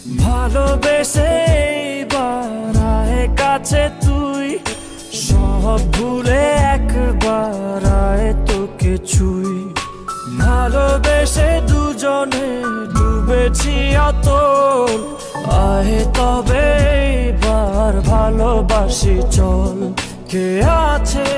ভালোবেসে এইবার আয় কাছে তুই, সব ভুলে একবার আয় তোকে ছুই। ভালোবেসে দুজনে ডুবেছি অতল, আয় তবে এইবার ভালোবাসি চল। কে আছে